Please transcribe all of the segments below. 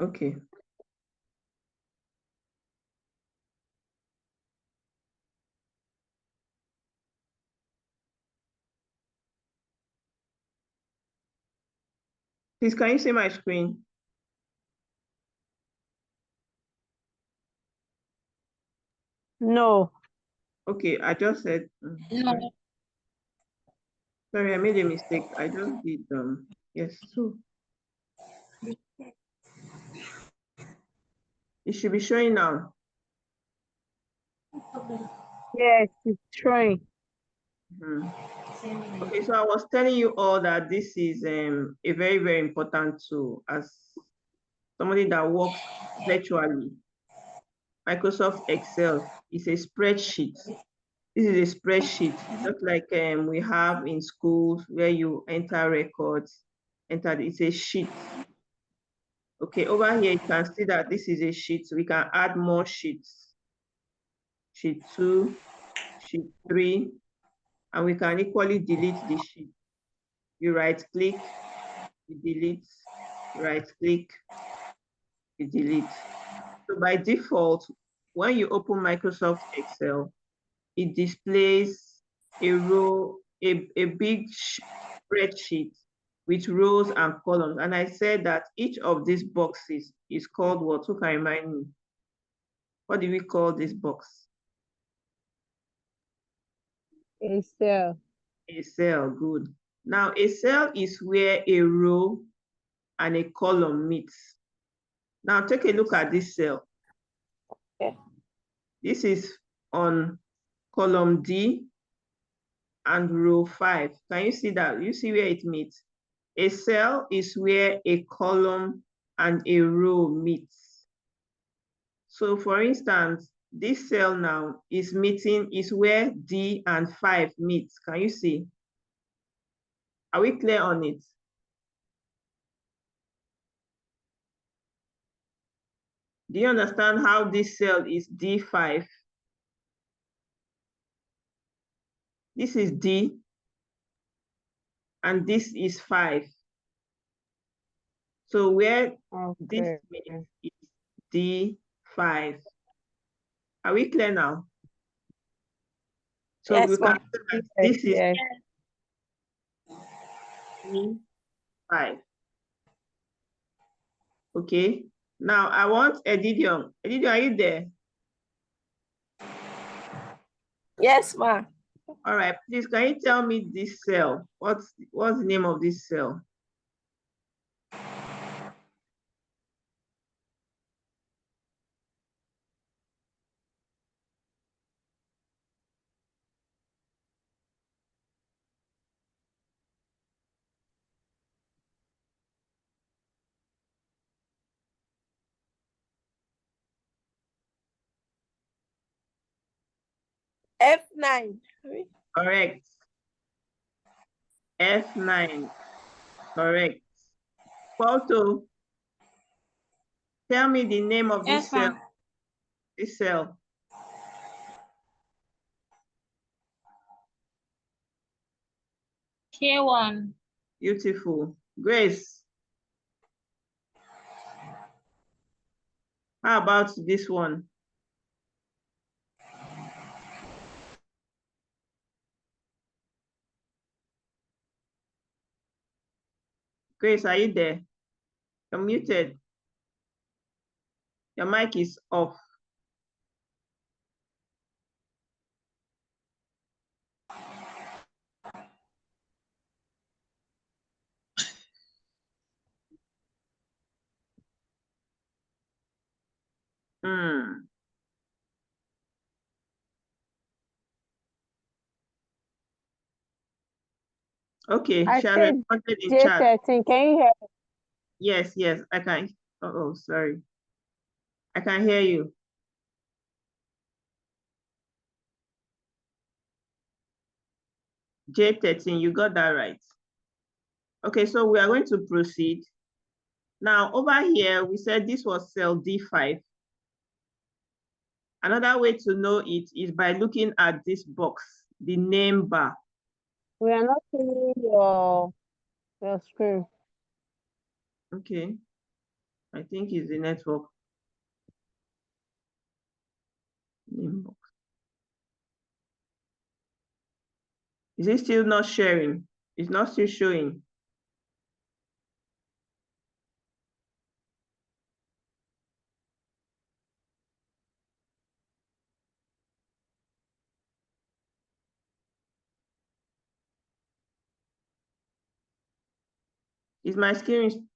Okay. Please, can you see my screen? No. Okay, I just said, No. sorry, I made a mistake. I just did, yes, so. It should be showing now. Yes, it's showing. Okay, so I was telling you all that this is a very, very important tool as somebody that works virtually. Microsoft Excel is a spreadsheet. This is a spreadsheet, just like we have in schools where you enter records, it's a sheet. Okay, over here you can see that this is a sheet. So we can add more sheets. Sheet 2, sheet 3, and we can equally delete the sheet. You right click, you delete, right click, you delete. So by default, when you open Microsoft Excel, it displays a row, a big spreadsheet with rows and columns. And I said that each of these boxes is called what? Who can remind me? What do we call this box? A cell. A cell, good. Now, a cell is where a row and a column meets. Now, take a look at this cell. Okay. This is on column D and row 5. Can you see that? You see where it meets? A cell is where a column and a row meets. So for instance, this cell now is where D and 5 meets. Can you see? Are we clear on it? Do you understand how this cell is D5? This is D, and this is 5. So where this means is D5. Are we clear now? So Yes, we can say that this is D5. Okay. Now I want Edidion. Edidion, are you there? Yes, ma. All right, please, can you tell me this cell? What's the name of this cell? F9. Correct. F9. Correct. Photo. Tell me the name of this cell. This cell. K1. Beautiful. Grace. How about this one? Grace, are you there? You're muted. Your mic is off. Okay, I shall said responded in chat. J13. Can you hear me? Yes, I can. Oh, sorry. I can hear you. J13, you got that right. Okay, so we are going to proceed. Now, over here, we said this was cell D5. Another way to know it is by looking at this box, the name bar. We are not seeing your screen. Okay. I think it's the network. Inbox. Is it still not sharing? It's not still showing. Is my screen?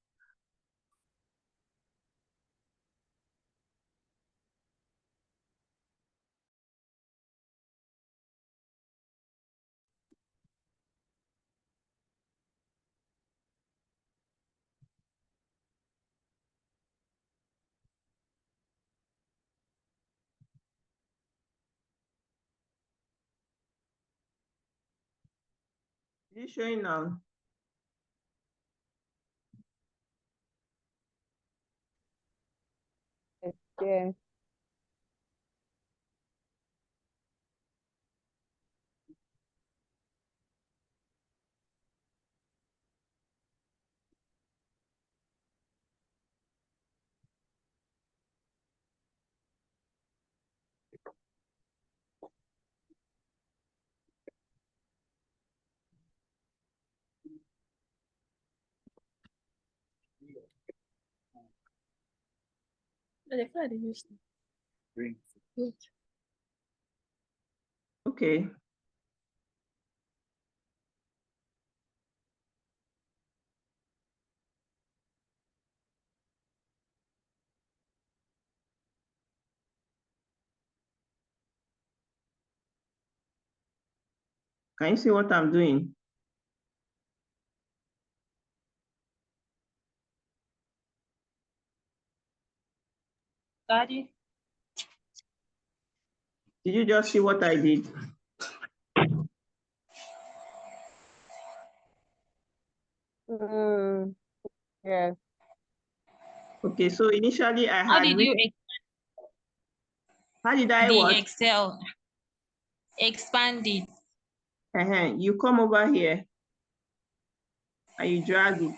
Is it showing now? Yes. Okay. Can you see what I'm doing? Daddy. Did you just see what I did? Yes. Okay, so initially I How had did you how did I the what? Excel expand it? You come over here and you drag it.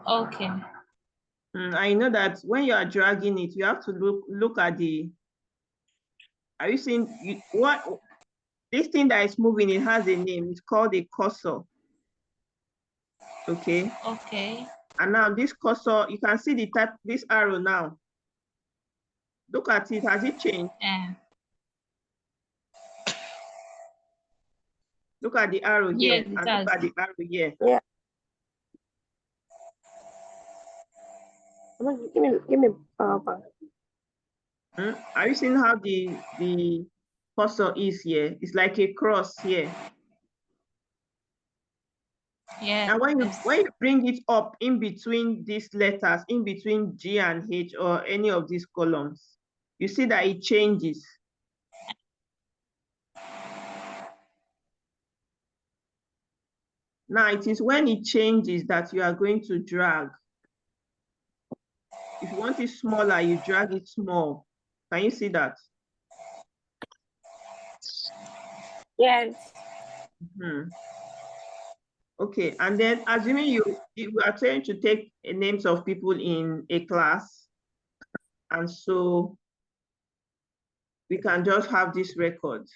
Okay. I know that when you are dragging it, you have to look at the. Are you seeing what this thing that is moving? It has a name. It's called a cursor. Okay. Okay. And now this cursor, you can see this arrow now. Look at it. Has it changed? Yeah. Look at the arrow here Yes, it and has. look at the arrow here. Yeah. Give me power bank. Are you seeing how the cursor is here? It's like a cross here. Yeah. Now when you bring it up in between these letters, in between G and H or any of these columns, you see that it changes. Now it is when it changes that you are going to drag. If you want it smaller, you drag it small. Can you see that? Yes. Okay, and then assuming you are trying to take names of people in a class, and so we can just have this record.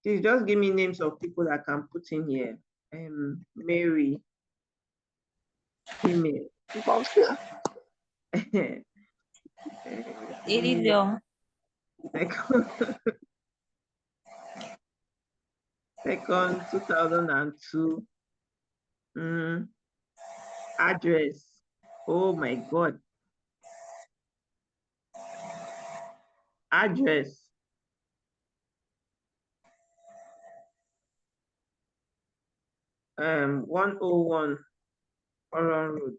Please just give me names of people I can put in here. Mary, female. Iridio. Second, 2002. Address. Oh my God. Address. Um, 101 Oron Road.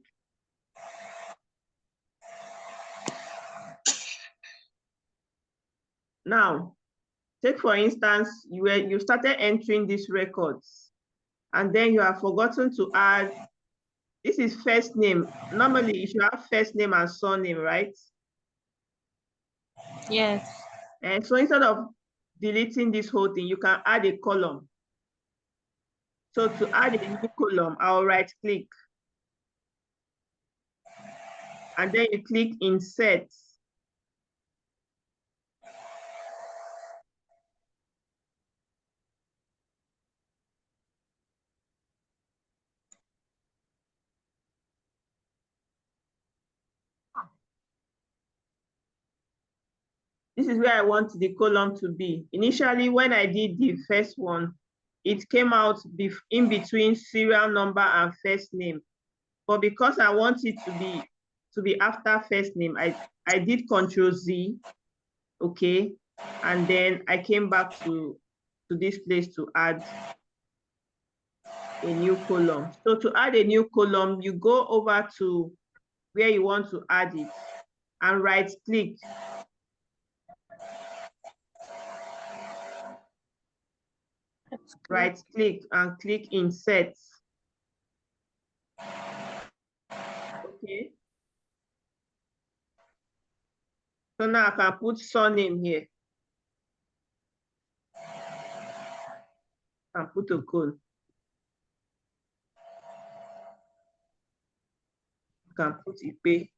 Now, take for instance, you started entering these records, and then you have forgotten to add. This is first name. Normally, you should have first name and surname, right? Yes. And so instead of deleting this whole thing, you can add a column. So to add a new column, I'll right click. And then you click Insert. This is where I want the column to be. Initially, when I did the first one, it came out in between serial number and first name. But because I want it to be after first name, I did Control Z, okay? And then I came back to this place to add a new column. So to add a new column, you go over to where you want to add it and right click. Right click and click Insert. Okay. So now I can put surname here. And put a code. You can put Ipe.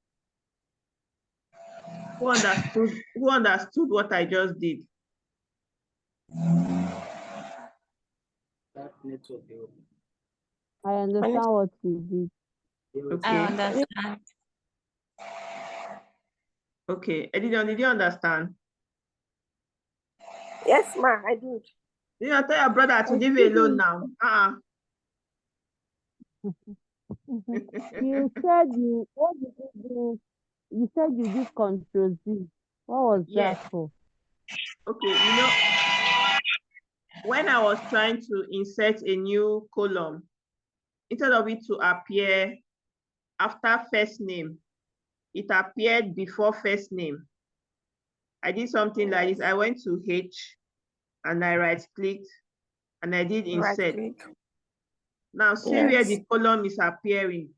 Who understood what I just did? I understand what you did. Okay. I understand. Okay. Edition, did you understand? Yes, ma, I did. Did you tell your brother to leave you alone now? You said what did you do? You said you did Control Z. What was Yes. that for? Okay, when I was trying to insert a new column, instead of it to appear after first name, it appeared before first name. I did something like this. I went to H and I right clicked and I did insert. Right click. Now see where the column is appearing.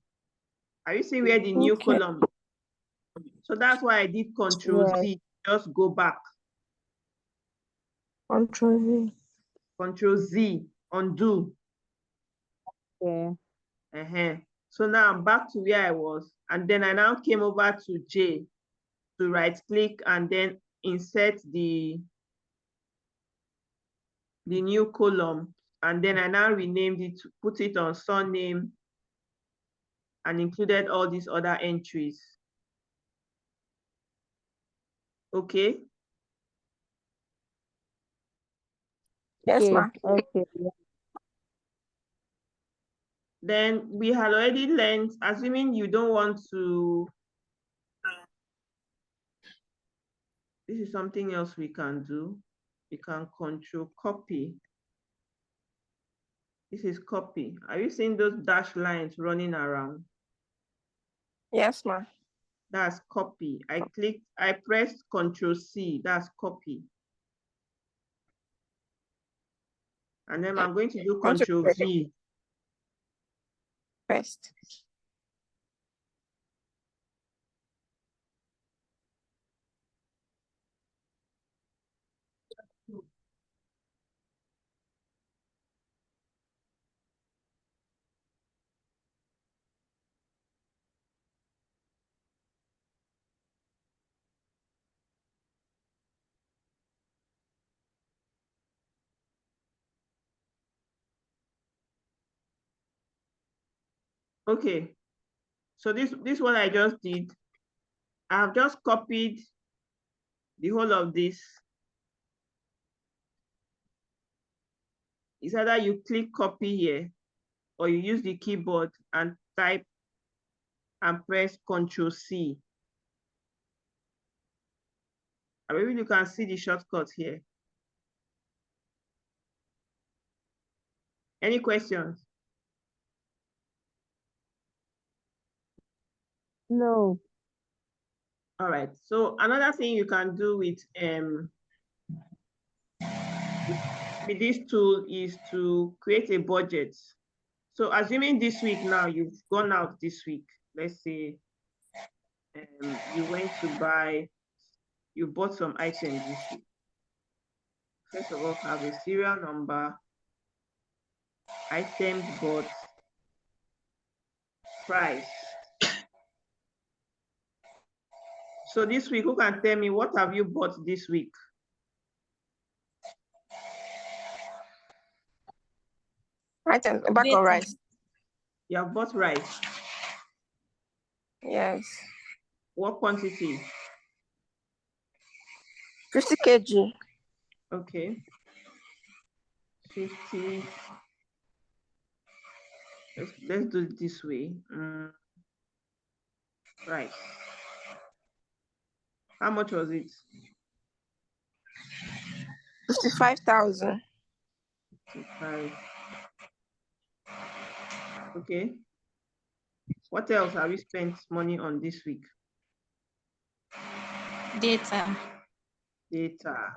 Are you seeing where the new column is? So that's why I did Control Z. Just go back. Control Z. Control Z, undo. Yeah. So now I'm back to where I was. And then I now came over to J to right click and then insert the new column. And then I now renamed it, put it on surname and included all these other entries. Okay. Yes, ma. Okay. Then we had already learned, assuming you don't want to, this is something else we can do. We can Control copy. This is copy. Are you seeing those dashed lines running around? Yes, ma. That's copy. I pressed Control C, that's copy. And then I'm going to do Control V. First. Okay, so this one I just did. I've just copied the whole of this. It's either you click copy here or you use the keyboard and type and press Control C. And maybe you can see the shortcut here. Any questions? No. All right, so another thing you can do with this tool is to create a budget. So assuming this week now, you've gone out this week, let's say you went to buy, you bought some items this week. First of all, have a serial number, items bought, price. So this week, who can tell me what have you bought this week? Item, a bag of rice. You have bought rice. Yes. What quantity? 50 kg. Okay. 50. Let's do it this way. Rice. How much was it? 55,000. 55. Okay. What else have you spent money on this week? Data. Data.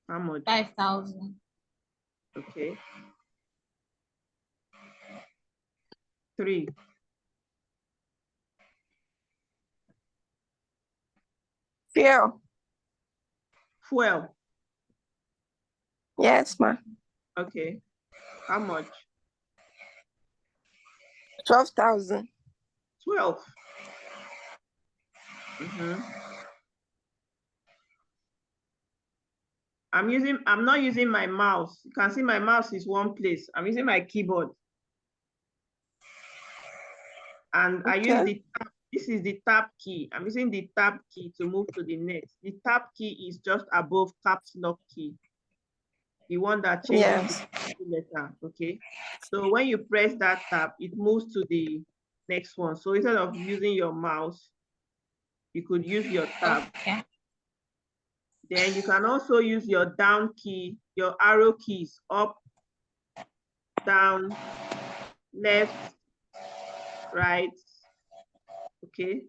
How much? 5,000. Okay. 3. Fuel. Fuel. Yes, ma. Okay. How much? 12,000. 12. I'm not using my mouse. You can see my mouse is one place. I'm using my keyboard. And I use this is the tab key. I'm using the tab key to move to the next. The tab key is just above caps lock key. The one that changes the letter, okay? So when you press that tab, it moves to the next one. So instead of using your mouse, you could use your tab. Okay. Then you can also use your down key, your arrow keys, up, down, left, right, okay?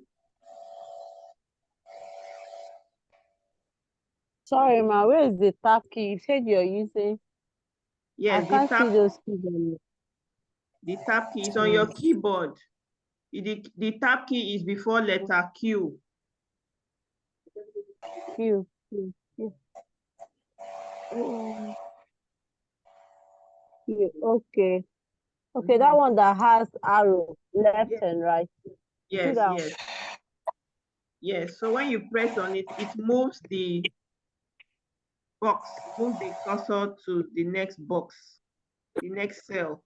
Sorry, ma, where is the tab key? You said you're using. Yes, I can't see those keys on it. The tab key is on your keyboard. The tab key is before letter Q. Q. Okay. Okay, that one that has arrow left and right. Yes, yes. Yes, so when you press on it, it moves the box, move the cursor to the next box, the next cell.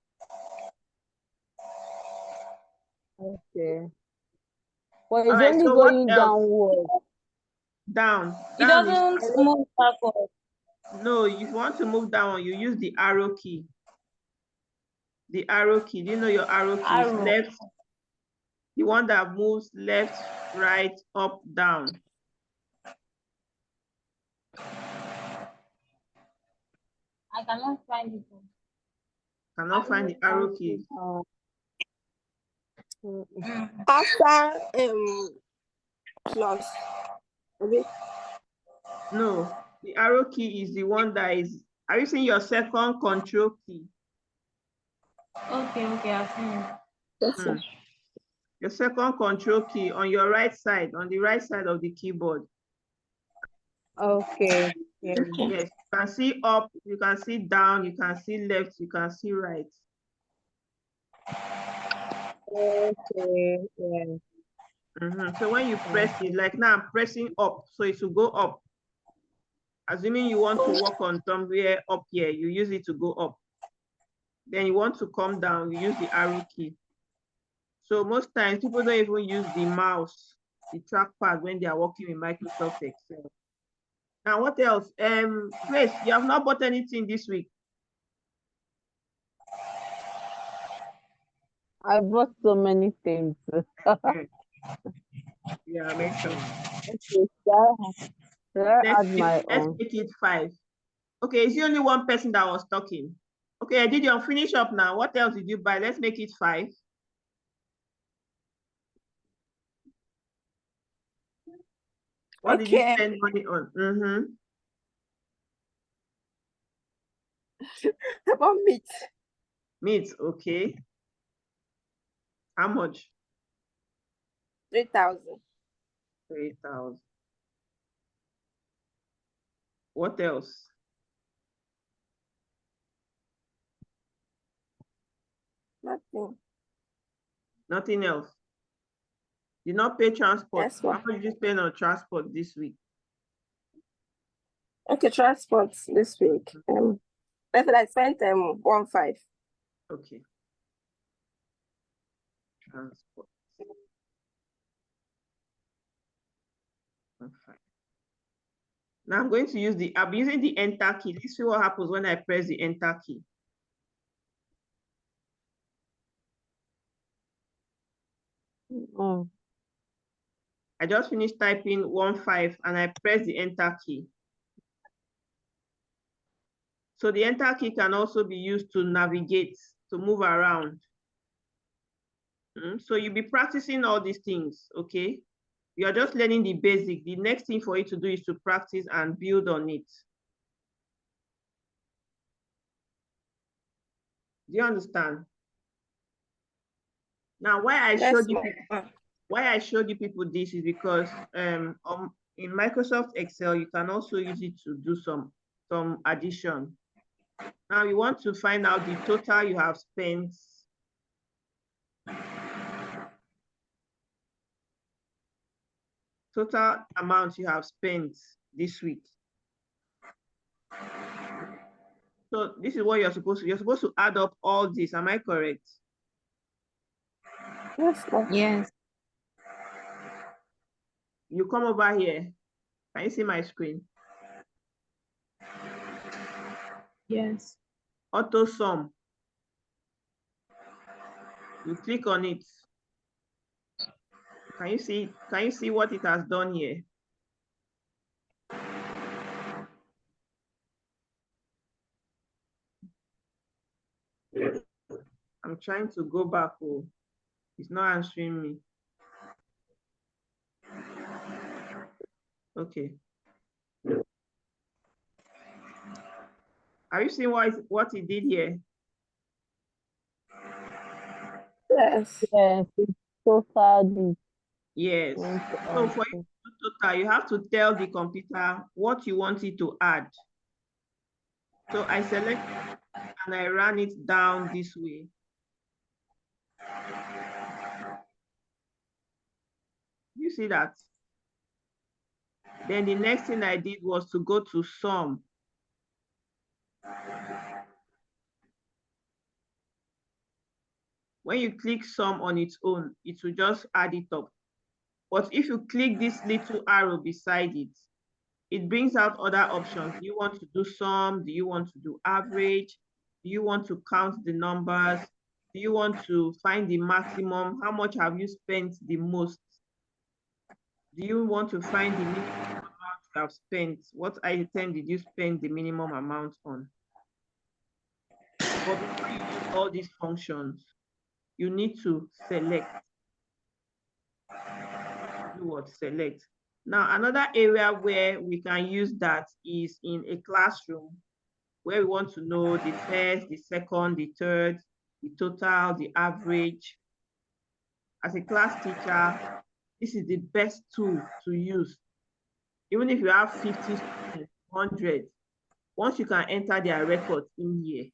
Okay. Well, it's Alright, only so what going else? downward. Down. It Down is doesn't move backward. no, if you want to move down, you use the arrow key. The arrow key. Do you know your arrow key is left? The one that moves left, right, up, down. I cannot find it. Cannot find the arrow keys. After plus. No, the arrow key is the one that is. Are you seeing your second control key? Okay, I've seen it. Your second control key on your right side, on the right side of the keyboard. Okay. Yeah. Yes, you can see up, you can see down, you can see left, you can see right. Okay. Yeah. So when you press it, like now I'm pressing up, so it will go up. Assuming you want to work on somewhere up here, you use it to go up. Then you want to come down, you use the arrow key. So most times people don't even use the mouse, the trackpad when they are working with Microsoft Excel. Now what else? Grace, you have not bought anything this week. I bought so many things. Yeah, make sure. Okay, Let's my own. make it 5. Okay, it's only one person that was talking. Okay, I did your finish up now. What else did you buy? Let's make it 5. What did you spend money on? About meat. Meat, okay. How much? 3,000. 3,000. What else? Nothing. Nothing else. Did not pay transport. Yes, How ma'am. much did you spend on transport this week? Okay, transport this week. I spent 1.5. Okay. Transport. Okay. Now I'm going to use I'm using the enter key. Let's see what happens when I press the enter key. Oh, I just finished typing 1.5 and I press the enter key. So the enter key can also be used to navigate, to move around. So you'll be practicing all these things, okay? You're just learning the basic. The next thing for you to do is to practice and build on it. Do you understand? Now, why I showed you people this is because in Microsoft Excel, you can also use it to do some addition. Now you want to find out the total you have spent. Total amount you have spent this week. So this is what you're supposed to add up all this. Am I correct? Yes, ma'am. Yes. You come over here. Can you see my screen? Yes. Auto sum. You click on it. Can you see what it has done here? I'm trying to go back. Oh, it's not answering me. Okay. Are you seeing what it did here? Yes. yes, it's total. Yes. So for you to do total, you have to tell the computer what you want it to add. So I select and I ran it down this way. You see that? Then the next thing I did was to go to sum. When you click sum on its own, it will just add it up. But if you click this little arrow beside it, it brings out other options. Do you want to do sum? Do you want to do average? Do you want to count the numbers? Do you want to find the maximum? How much have you spent the most? Do you want to find the minimum amount you have spent? What item did you spend the minimum amount on? But before you use all these functions, you need to select. Do what? Select. Now, another area where we can use that is in a classroom where we want to know the first, the second, the third, the total, the average. As a class teacher, this is the best tool to use. Even if you have 50 students, 100, once you can enter their records in here,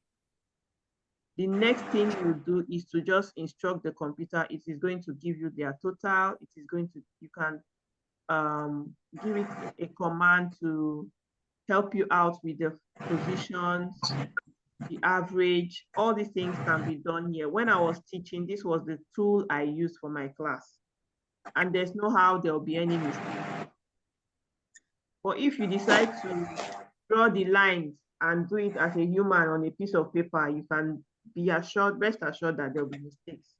the next thing you do is to just instruct the computer. It is going to give you their total. It is going to, you can give it a command to help you out with the positions, the average. All these things can be done here. When I was teaching, this was the tool I used for my class. And there's no how there'll be any mistake. But if you decide to draw the lines and do it as a human on a piece of paper, you can be assured, rest assured that there'll be mistakes.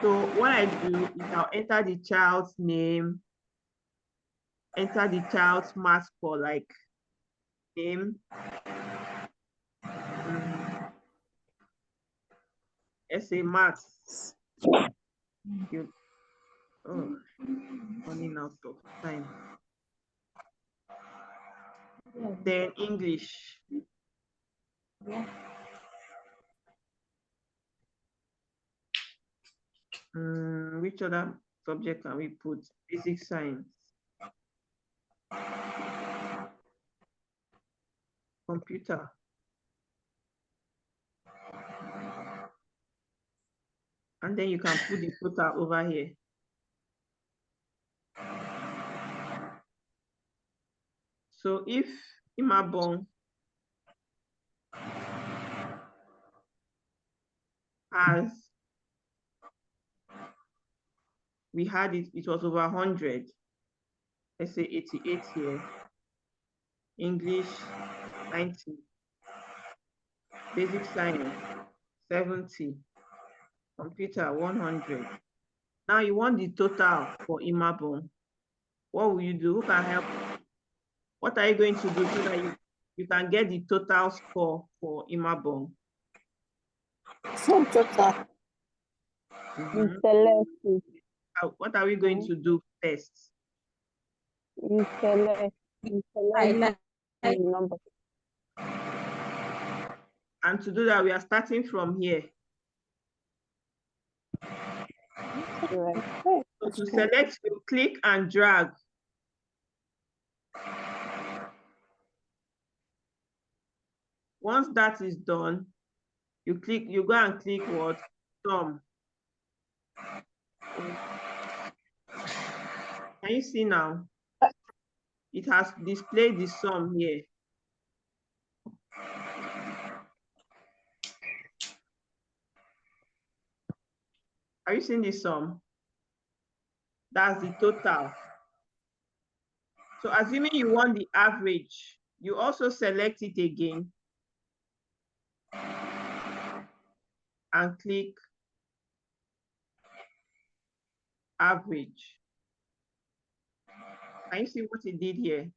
So what I do is I'll enter the child's name, enter the child's math score, like name, essay maths. Oh, running out of time. Then English. Which other subject can we put? Basic science. computer. And then you can put the total over here. So if Imabong has, we had it was over 100. Let's say 88 here. English 90. Basic science 70. Computer 100. Now you want the total for Imabong. What will you do? Who can help? What are you going to do so that you can get the total score for Imabong? Sum total. You select it. What are we going to do first? You select Highlight. the number. And to do that, we are starting from here. Right. So to select, you click and drag. Once that is done, you go and click what? Sum. Can you see now? It has displayed the sum here. Are you seeing the sum? That's the total. So assuming you want the average, you also select it again and click average. Can you see what it did here?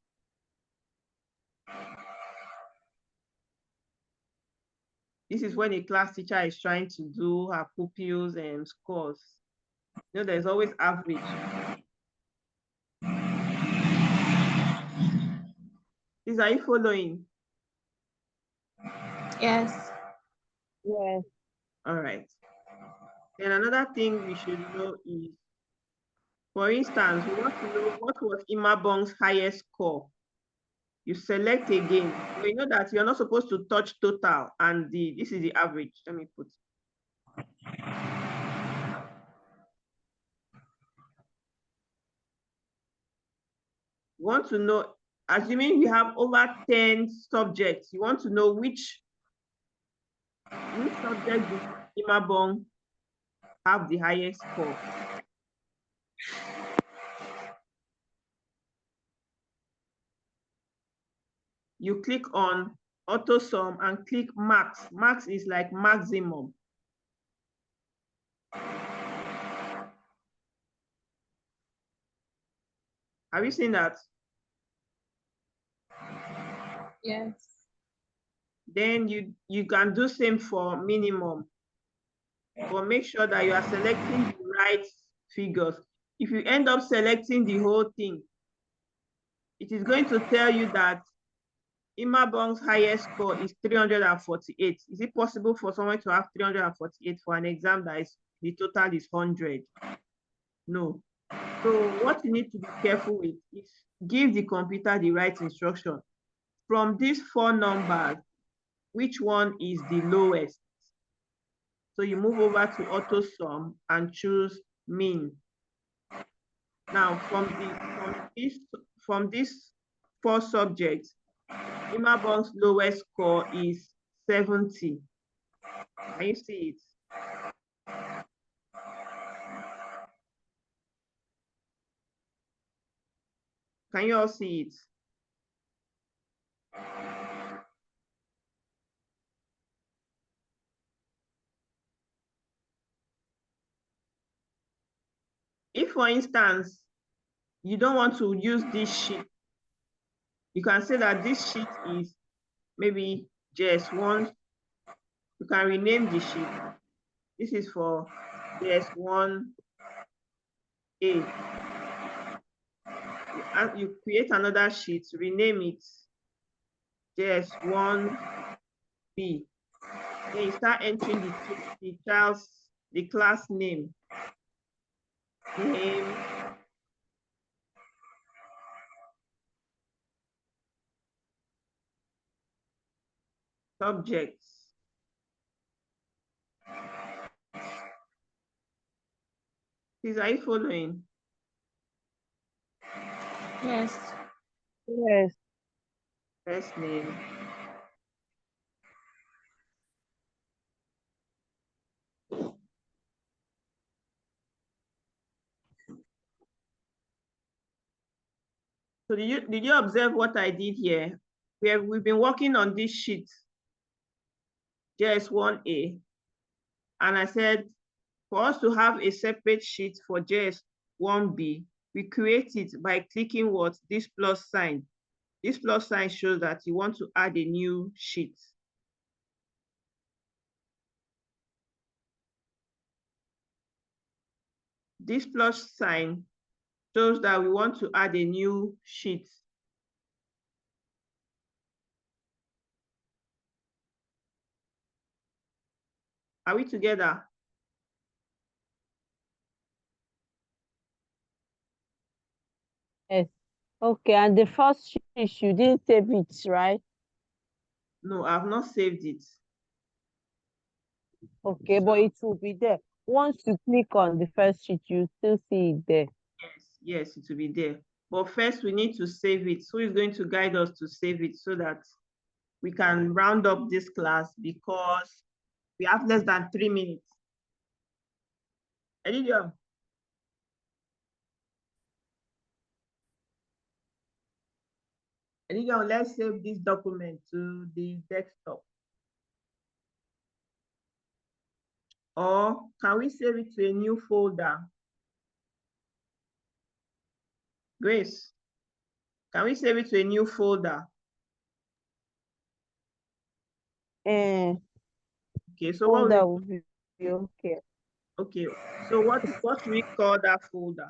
This is when a class teacher is trying to do her pupils and scores. You know, there's always average. Please, are you following? Yes. Yes. All right. Then another thing we should know is, for instance, we want to know what was Imabong's highest score. You select again. But you know that you're not supposed to touch total, and this is the average. Let me put. You want to know, assuming you have over 10 subjects, you want to know which subject did Imabong have the highest score. You click on auto sum and click max. Max is like maximum. Have you seen that? Yes. Then you can do same for minimum. But make sure that you are selecting the right figures. If you end up selecting the whole thing, it is going to tell you that Imabong's highest score is 348. Is it possible for someone to have 348 for an exam that is the total is 100? No. So what you need to be careful with is give the computer the right instruction. From these 4 numbers, which one is the lowest? So you move over to auto sum and choose min. Now from these 4 subjects, Imabong's lowest score is 70. Can you see it? Can you all see it? If, for instance, you don't want to use this sheet, you can say that this sheet is maybe JS1. You can rename the sheet. This is for JS1A. You create another sheet, rename it JS1B. Then you start entering the class name. subjects. Please, are you following? Yes. Yes. First name. So did you observe what I did here? We've been working on this sheet, JS1A, and I said for us to have a separate sheet for JS1B, we create it by clicking what? This plus sign. This plus sign shows that you want to add a new sheet. This plus sign shows that we want to add a new sheet. Are we together? Yes. Okay, and the first sheet, you didn't save it, right? No, I've not saved it. Okay, but it will be there. Once you click on the first sheet, you still see it there. Yes, it will be there. But first, we need to save it. Who is going to guide us to save it so that we can round up this class because we have less than 3 minutes. Elidio. Elidio, let's save this document to the desktop. Or can we save it to a new folder? Grace, can we save it to a new folder? And Okay, so what folder we, will be okay. okay, so what should we call that folder?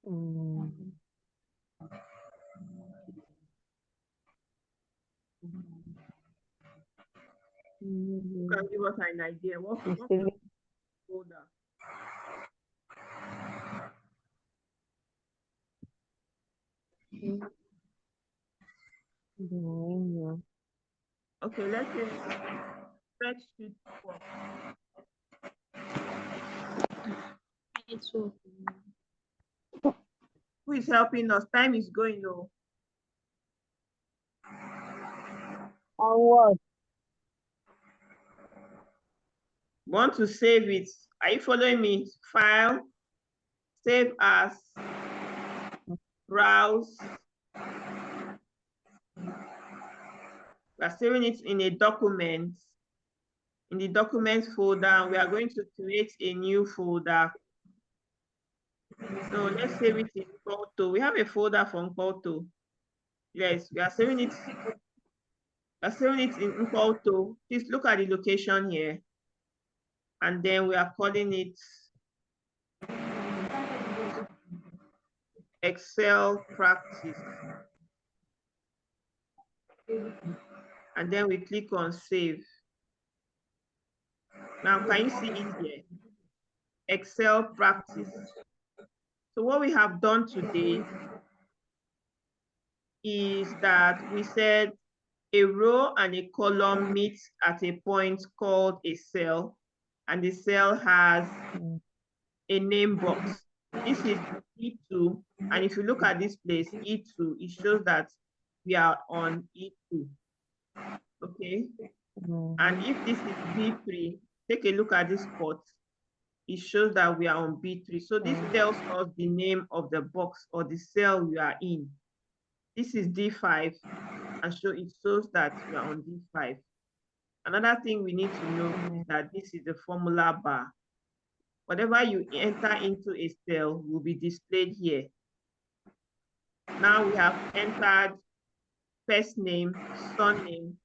Mm. You can give us an idea. What It's folder? Okay, let's say spreadsheet work. Who is helping us? Time is going low. On what? Want to save it? Are you following me? File, save as, browse. We are saving it in a document. In the documents folder, we are going to create a new folder. So let's save it in photo. We have a folder from photo. Yes, we are saving it. We are saving it in photo. Please look at the location here. And then we are calling it Excel practice. And then we click on save. Now, can you see it here? Excel practice. So what we have done today is that we said a row and a column meet at a point called a cell, and the cell has a name box. This is E2, and if you look at this place, E2, it shows that we are on E2, okay? And if this is B3, take a look at this spot. It shows that we are on B3. So this tells us the name of the box or the cell we are in. This is D5, and so it shows that we are on D5. Another thing we need to know is that this is the formula bar. Whatever you enter into a cell will be displayed here. Now we have entered first name, surname,